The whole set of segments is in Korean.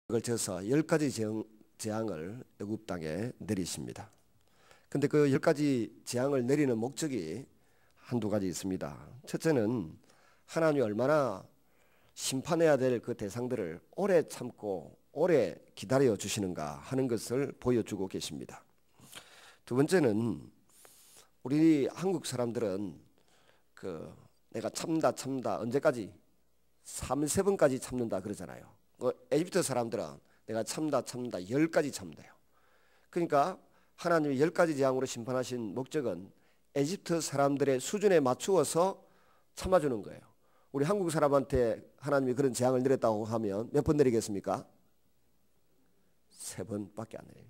그걸 져서 10가지 재앙을 애굽 땅에 내리십니다. 근데 그 10가지 재앙을 내리는 목적이 한두 가지 있습니다. 첫째는 하나님이 얼마나 심판해야 될 그 대상들을 오래 참고 오래 기다려 주시는가 하는 것을 보여주고 계십니다. 두 번째는 우리 한국 사람들은 내가 참다 언제까지 3-4번까지 참는다 그러잖아요. 에집트 사람들은 내가 참다 10가지 참는다요. 그러니까 하나님이 10가지 재앙으로 심판하신 목적은 에집트 사람들의 수준에 맞추어서 참아주는 거예요. 우리 한국 사람한테 하나님이 그런 재앙을 내렸다고 하면 몇 번 내리겠습니까? 3번밖에 안 내려요.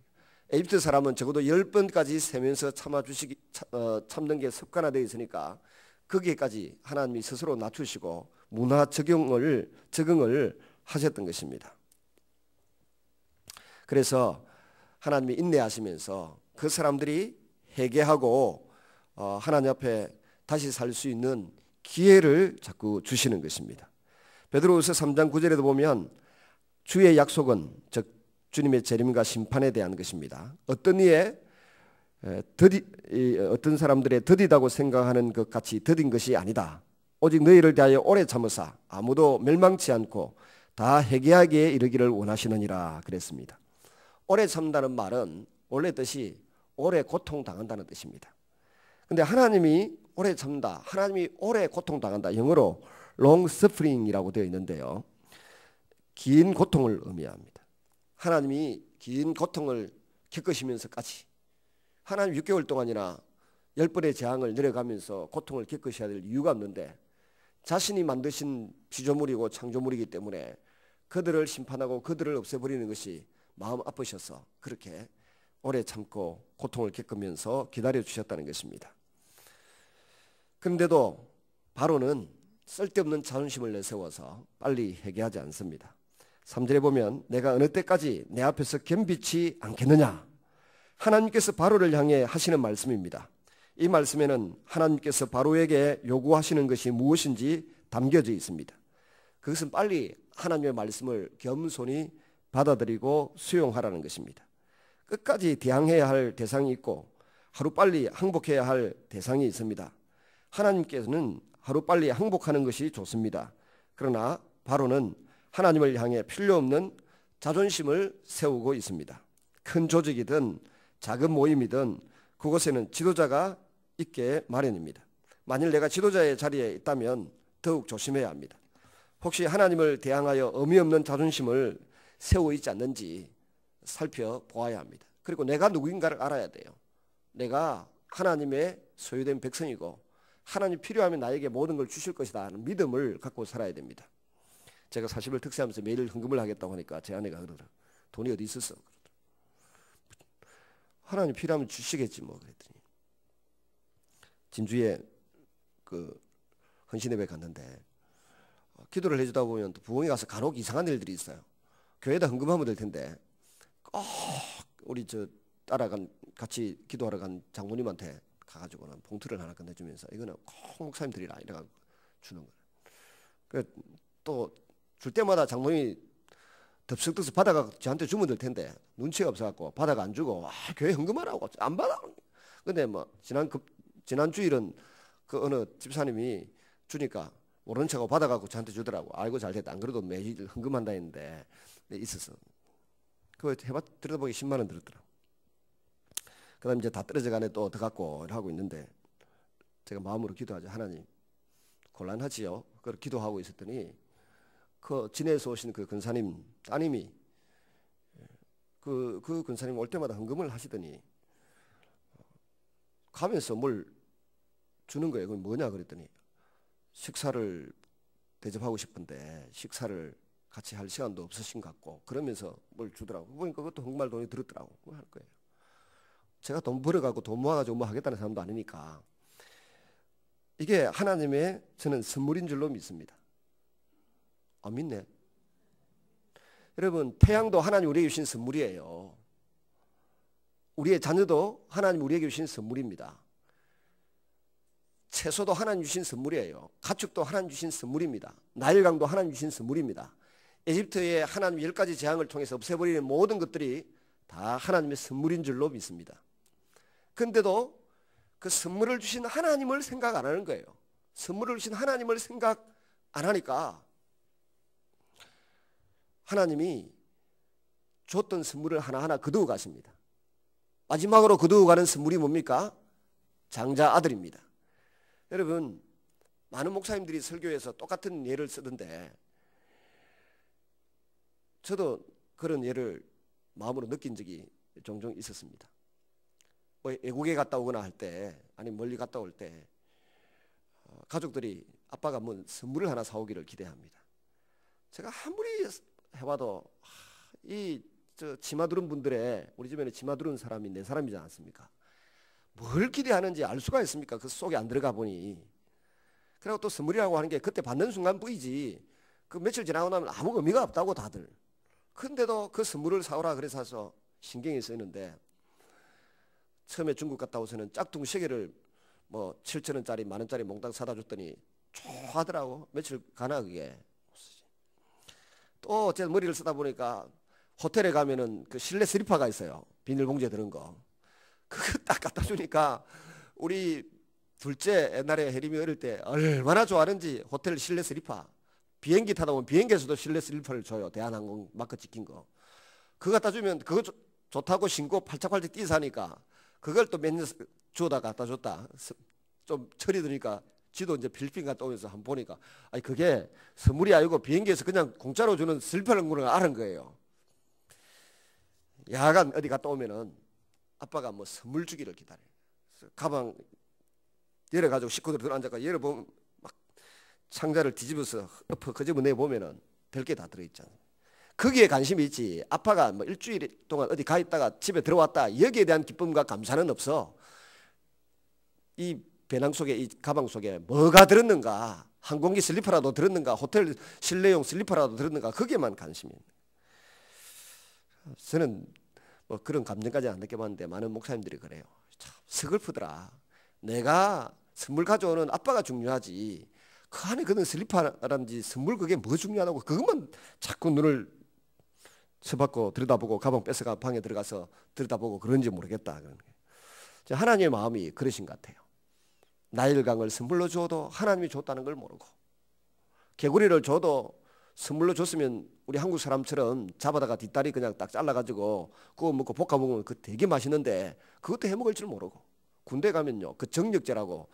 에집트 사람은 적어도 10번까지 세면서 참는 게 습관화되어 있으니까 거기에까지 하나님이 스스로 낮추시고 문화 적응을 하셨던 것입니다. 그래서 하나님이 인내하시면서 그 사람들이 회개하고 하나님 앞에 다시 살 수 있는 기회를 자꾸 주시는 것입니다. 베드로후서 3장 9절에도 보면 주의 약속은 즉 주님의 재림과 심판에 대한 것입니다. 어떤 사람들의 더디다고 생각하는 것 같이 더딘 것이 아니다. 오직 너희를 대하여 오래 참으사 아무도 멸망치 않고 다 회개하기에 이르기를 원하시느니라 그랬습니다. 오래 참다는 말은 원래 뜻이 오래 고통당한다는 뜻입니다. 근데 하나님이 오래 참다, 하나님이 오래 고통당한다, 영어로 long suffering이라고 되어 있는데요, 긴 고통을 의미합니다. 하나님이 긴 고통을 겪으시면서까지 하나님 6개월 동안이나 10번의 재앙을 내려가면서 고통을 겪으셔야 될 이유가 없는데 자신이 만드신 피조물이고 창조물이기 때문에 그들을 심판하고 그들을 없애버리는 것이 마음 아프셔서 그렇게 오래 참고 고통을 겪으면서 기다려주셨다는 것입니다. 그런데도 바로는 쓸데없는 자존심을 내세워서 빨리 회개하지 않습니다. 3절에 보면 내가 어느 때까지 내 앞에서 겸비치 않겠느냐, 하나님께서 바로를 향해 하시는 말씀입니다. 이 말씀에는 하나님께서 바로에게 요구하시는 것이 무엇인지 담겨져 있습니다. 그것은 빨리 하나님의 말씀을 겸손히 받아들이고 수용하라는 것입니다. 끝까지 대항해야 할 대상이 있고 하루빨리 항복해야 할 대상이 있습니다. 하나님께서는 하루빨리 항복하는 것이 좋습니다. 그러나 바로는 하나님을 향해 필요없는 자존심을 세우고 있습니다. 큰 조직이든 작은 모임이든 그곳에는 지도자가 있게 마련입니다. 만일 내가 지도자의 자리에 있다면 더욱 조심해야 합니다. 혹시 하나님을 대항하여 의미 없는 자존심을 세우고 있지 않는지 살펴보아야 합니다. 그리고 내가 누구인가를 알아야 돼요. 내가 하나님의 소유된 백성이고 하나님 필요하면 나에게 모든 걸 주실 것이다 하는 믿음을 갖고 살아야 됩니다. 제가 40을 특세하면서 매일 헌금을 하겠다고 하니까 제 아내가 그러더라. 돈이 어디 있었어? 하나님 필요하면 주시겠지 뭐 그랬더니 진주에 그 헌신예배 갔는데 기도를 해주다 보면 또 부흥회 가서 간혹 이상한 일들이 있어요. 교회에다 헌금하면 될 텐데 꼭 우리 같이 기도하러 간 장모님한테 가가지고는 봉투를 하나 건네주면서 이거는 꼭 목사님 드리라 이래가지고 주는 거예요. 또 줄 때마다 장모님이 덥석덥석 받아가 저한테 주면 될 텐데 눈치가 없어갖고 받아가 안 주고 교회 헌금하라고 안 받아. 근데 뭐 지난 주일은 그 어느 집사님이 주니까 모른 척하고 받아가고 저한테 주더라고. 알고 잘 됐다. 안 그래도 매일 헌금한다 했는데 있었어. 그거 들여다보기 10만 원 들었더라고. 그 다음에 이제 다 떨어져가네 또 더 갖고 하고 있는데 제가 마음으로 기도하죠. 하나님 곤란하지요. 그걸 기도하고 있었더니 그 진해에서 오신 그 근사님 따님이 그 근사님 올 때마다 헌금을 하시더니 가면서 뭘 주는 거예요. 그건 뭐냐 그랬더니 식사를 대접하고 싶은데 식사를 같이 할 시간도 없으신 것 같고 그러면서 뭘 주더라고. 보니까 그것도 정말 돈이 들었더라고. 그걸 할 거예요. 제가 돈 벌어가고 돈 모아가지고 뭐 하겠다는 사람도 아니니까 이게 하나님의 저는 선물인 줄로 믿습니다. 안 믿네. 여러분 태양도 하나님 우리에게 주신 선물이에요. 우리의 자녀도 하나님 우리에게 주신 선물입니다. 채소도 하나님 주신 선물이에요. 가축도 하나님 주신 선물입니다. 나일강도 하나님 주신 선물입니다. 에집트의 하나님 10가지 재앙을 통해서 없애버리는 모든 것들이 다 하나님의 선물인 줄로 믿습니다. 그런데도 그 선물을 주신 하나님을 생각 안 하는 거예요. 선물을 주신 하나님을 생각 안 하니까 하나님이 줬던 선물을 하나하나 거두어 가십니다. 마지막으로 거두어 가는 선물이 뭡니까? 장자 아들입니다. 여러분, 많은 목사님들이 설교에서 똑같은 예를 쓰던데 저도 그런 예를 마음으로 느낀 적이 종종 있었습니다. 외국에 갔다 오거나 할 때, 아니 멀리 갔다 올 때 가족들이 아빠가 뭐 선물을 하나 사오기를 기대합니다. 제가 아무리 해봐도 저 치마 두른 분들의, 우리 집에는 치마 두른 사람이 4사람이지 않습니까? 뭘 기대하는지 알 수가 있습니까? 그 속에 안 들어가 보니. 그리고 또 선물이라고 하는 게 그때 받는 순간 보이지, 그 며칠 지나고 나면 아무 의미가 없다고 다들. 근데도 그 선물을 사오라 그래서 신경이 쓰이는데, 처음에 중국 갔다 오서는 짝퉁 시계를 뭐 7,000원짜리 10,000원짜리 몽땅 사다 줬더니 좋아하더라고. 며칠 가나 그게. 또 어쨌든 머리를 쓰다 보니까 호텔에 가면은 그 실내 슬리퍼가 있어요. 비닐봉지에 들은 거. 그거 딱 갖다 주니까 우리 둘째 옛날에 혜림이 어릴 때 얼마나 좋아하는지 호텔 실내 슬리퍼. 비행기 타다 보면 비행기에서도 실내 슬리퍼를 줘요. 대한항공 마크 찍힌 거. 그거 갖다 주면 그거 좋다고 신고 팔짝팔짝 뛰어서 하니까 그걸 또 몇 년 주워다 갖다 줬다. 좀 철이 드니까 지도 이제 필리핀 갔다 오면서 한번 보니까 아니 그게 선물이 아니고 비행기에서 그냥 공짜로 주는 슬리퍼라는 걸 아는 거예요. 야간 어디 갔다 오면은 아빠가 뭐 선물 주기를 기다려요. 가방 열어가지고 식구들 들어앉아가 열어보면 막 상자를 뒤집어서 엎어 끄집어내 보면은 별게 다 들어있잖아요. 거기에 관심이 있지. 아빠가 뭐 일주일 동안 어디 가 있다가 집에 들어왔다, 여기에 대한 기쁨과 감사는 없어. 이 배낭 속에, 이 가방 속에 뭐가 들었는가, 항공기 슬리퍼라도 들었는가, 호텔 실내용 슬리퍼라도 들었는가, 거기에만 관심이 있는 거예요. 저는 뭐 그런 감정까지 안 느껴봤는데 많은 목사님들이 그래요. 참 서글프더라. 내가 선물 가져오는 아빠가 중요하지, 그 안에 그는 슬리퍼라든지 선물 그게 뭐 중요하다고 그것만 자꾸 눈을 쳐박고 들여다보고 가방 뺏어가 방에 들어가서 들여다보고 그런지 모르겠다. 하나님의 마음이 그러신 것 같아요. 나일강을 선물로 줘도 하나님이 줬다는 걸 모르고, 개구리를 줘도 선물로 줬으면 우리 한국 사람처럼 잡아다가 뒷다리 그냥 딱 잘라가지고 구워 먹고 볶아 먹으면 그 되게 맛있는데 그것도 해먹을 줄 모르고, 군대 가면요 그 정력제라고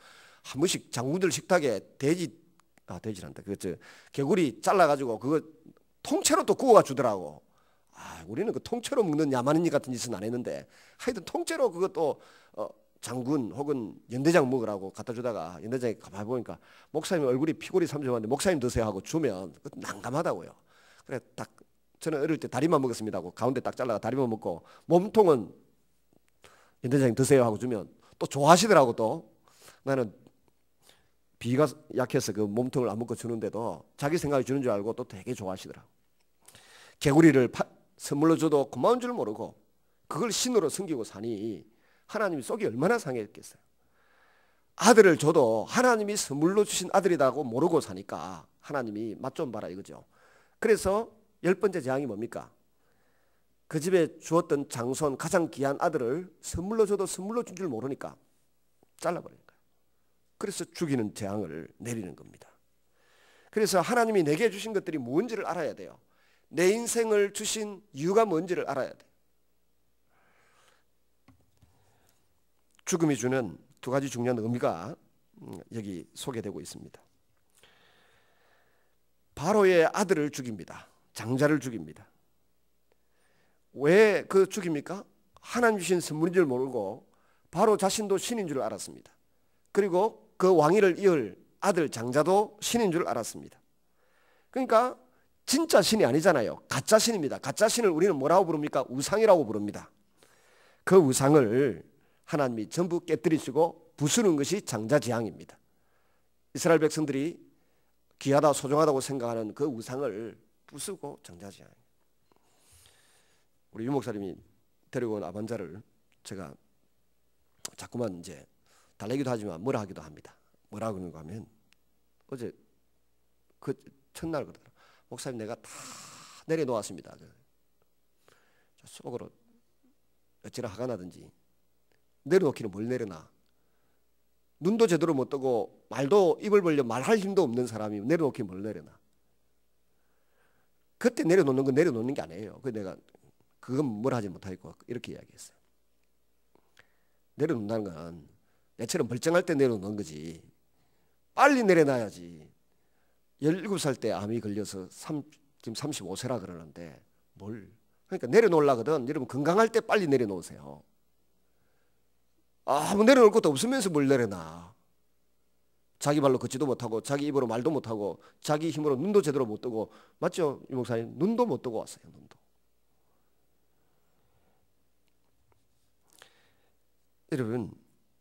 한 번씩 장군들 식탁에 돼지란다. 그렇죠. 개구리 잘라가지고 그거 통째로 또 구워가 주더라고. 우리는 그 통째로 먹는 야만인 같은 짓은 안 했는데 하여튼 통째로 그것도 장군 혹은 연대장 먹으라고 갖다 주다가 연대장이 가만히 보니까 목사님 얼굴이 피골이 삼점한데 목사님 드세요 하고 주면 난감하다고요. 그래 딱 저는 어릴 때 다리만 먹었습니다 하고 가운데 딱 잘라가 다리만 먹고 몸통은 연대장님 드세요 하고 주면 또 좋아하시더라고. 또 나는 비가 약해서 그 몸통을 안 먹고 주는데도 자기 생각이 주는 줄 알고 또 되게 좋아하시더라고. 개구리를 선물로 줘도 고마운 줄 모르고 그걸 신으로 섬기고 사니 하나님이 속이 얼마나 상했겠어요. 아들을 줘도 하나님이 선물로 주신 아들이라고 모르고 사니까 하나님이 맛 좀 봐라 이거죠. 그래서 10번째 재앙이 뭡니까? 그 집에 주었던 장손 가장 귀한 아들을 선물로 줘도 선물로 준 줄 모르니까 잘라버리는 거예요. 그래서 죽이는 재앙을 내리는 겁니다. 그래서 하나님이 내게 주신 것들이 뭔지를 알아야 돼요. 내 인생을 주신 이유가 뭔지를 알아야 돼요. 죽음이 주는 두 가지 중요한 의미가 여기 소개되고 있습니다. 바로의 아들을 죽입니다. 장자를 죽입니다. 왜 그 죽입니까? 하나님 주신 선물인 줄 모르고 바로 자신도 신인 줄 알았습니다. 그리고 그 왕위를 이을 아들 장자도 신인 줄 알았습니다. 그러니까 진짜 신이 아니잖아요. 가짜 신입니다. 가짜 신을 우리는 뭐라고 부릅니까? 우상이라고 부릅니다. 그 우상을 하나님이 전부 깨뜨리시고 부수는 것이 장자재앙입니다. 이스라엘 백성들이 귀하다 소중하다고 생각하는 그 우상을 부수고 장자재앙. 우리 유 목사님이 데리고 온 아반자를 제가 자꾸만 이제 달래기도 하지만 뭐라 하기도 합니다. 뭐라 그러는가 하면 어제 그 첫날 그러더라. 목사님 내가 다 내려놓았습니다. 속으로 어찌나 화가 나든지 내려놓기는 뭘 내려놔. 눈도 제대로 못 뜨고 말도 입을 벌려 말할 힘도 없는 사람이 내려놓기는 뭘 내려놔. 그때 내려놓는 건 내려놓는 게 아니에요. 내가 그건 뭘 하지 못하겠고 이렇게 이야기했어요. 내려놓는다는 건 내처럼 멀쩡할 때 내려놓는 거지. 빨리 내려놔야지. 17살 때 암이 걸려서 지금 35세라 그러는데 뭘. 그러니까 내려놓으려거든. 여러분 건강할 때 빨리 내려놓으세요. 아무 내려놓을 것도 없으면서 뭘 내려놔. 자기 발로 걷지도 못하고 자기 입으로 말도 못하고 자기 힘으로 눈도 제대로 못 뜨고. 맞죠? 이 목사님 눈도 못 뜨고 왔어요. 눈도. 여러분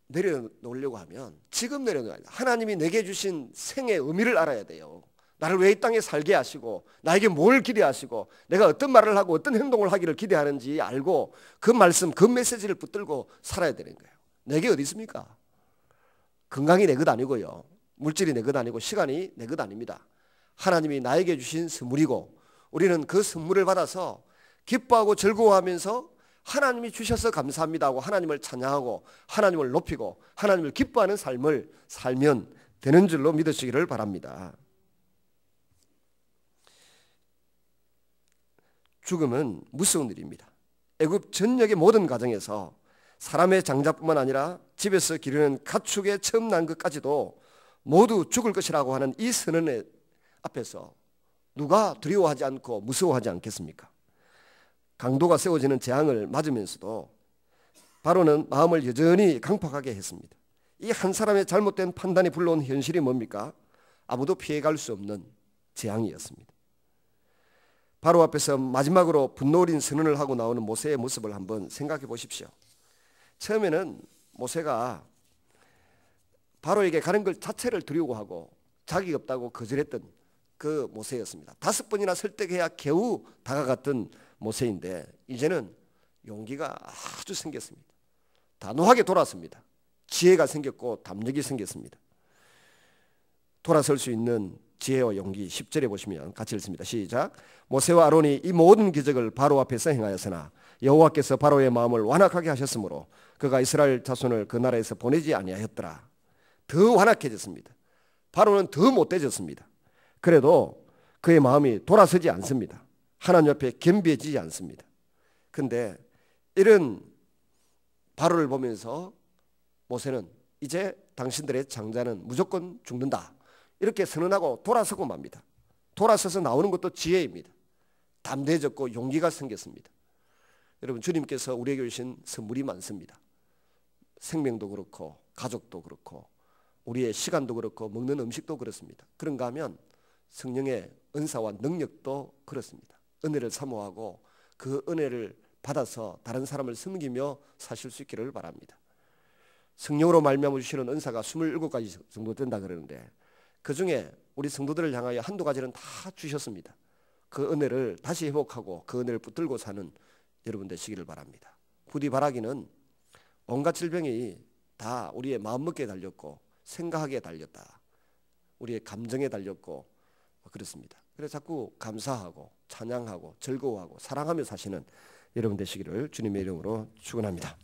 내려놓으려고 하면 지금 내려놓아야 돼요. 하나님이 내게 주신 생의 의미를 알아야 돼요. 나를 왜 이 땅에 살게 하시고 나에게 뭘 기대하시고 내가 어떤 말을 하고 어떤 행동을 하기를 기대하는지 알고 그 말씀 그 메시지를 붙들고 살아야 되는 거예요. 내게 어디 있습니까? 건강이 내 것 아니고요. 물질이 내 것 아니고 시간이 내 것 아닙니다. 하나님이 나에게 주신 선물이고 우리는 그 선물을 받아서 기뻐하고 즐거워하면서 하나님이 주셔서 감사합니다 하고 하나님을 찬양하고 하나님을 높이고 하나님을 기뻐하는 삶을 살면 되는 줄로 믿으시기를 바랍니다. 죽음은 무서운 일입니다. 애굽 전역의 모든 가정에서 사람의 장자뿐만 아니라 집에서 기르는 가축의 처음 난 것까지도 모두 죽을 것이라고 하는 이 선언의 앞에서 누가 두려워하지 않고 무서워하지 않겠습니까? 강도가 세워지는 재앙을 맞으면서도 바로는 마음을 여전히 강팍하게 했습니다. 이 한 사람의 잘못된 판단이 불러온 현실이 뭡니까? 아무도 피해갈 수 없는 재앙이었습니다. 바로 앞에서 마지막으로 분노 어린 선언을 하고 나오는 모세의 모습을 한번 생각해 보십시오. 처음에는 모세가 바로에게 가는 것 자체를 두려워하고 자격이 없다고 거절했던 그 모세였습니다. 5번이나 설득해야 겨우 다가갔던 모세인데 이제는 용기가 아주 생겼습니다. 단호하게 돌아섭니다. 지혜가 생겼고 담력이 생겼습니다. 돌아설 수 있는 지혜와 용기. 10절에 보시면 같이 읽습니다. 시작. 모세와 아론이 이 모든 기적을 바로 앞에서 행하였으나 여호와께서 바로의 마음을 완악하게 하셨으므로 그가 이스라엘 자손을 그 나라에서 보내지 아니하였더라. 더 완악해졌습니다. 바로는 더 못돼졌습니다. 그래도 그의 마음이 돌아서지 않습니다. 하나님 앞에 겸비해지지 않습니다. 그런데 이런 바로를 보면서 모세는 이제 당신들의 장자는 무조건 죽는다. 이렇게 선언하고 돌아서고 맙니다. 돌아서서 나오는 것도 지혜입니다. 담대해졌고 용기가 생겼습니다. 여러분 주님께서 우리에게 주신 선물이 많습니다. 생명도 그렇고 가족도 그렇고 우리의 시간도 그렇고 먹는 음식도 그렇습니다. 그런가 하면 성령의 은사와 능력도 그렇습니다. 은혜를 사모하고 그 은혜를 받아서 다른 사람을 섬기며 사실 수 있기를 바랍니다. 성령으로 말미암아 주시는 은사가 27가지 정도 된다 그러는데 그중에 우리 성도들을 향하여 한두 가지는 다 주셨습니다. 그 은혜를 다시 회복하고 그 은혜를 붙들고 사는 여러분 되시기를 바랍니다. 부디 바라기는 온갖 질병이 다 우리의 마음먹기에 달렸고 생각하기에 달렸다. 우리의 감정에 달렸고 그렇습니다. 그래서 자꾸 감사하고 찬양하고 즐거워하고 사랑하며 사시는 여러분 되시기를 주님의 이름으로 축원합니다.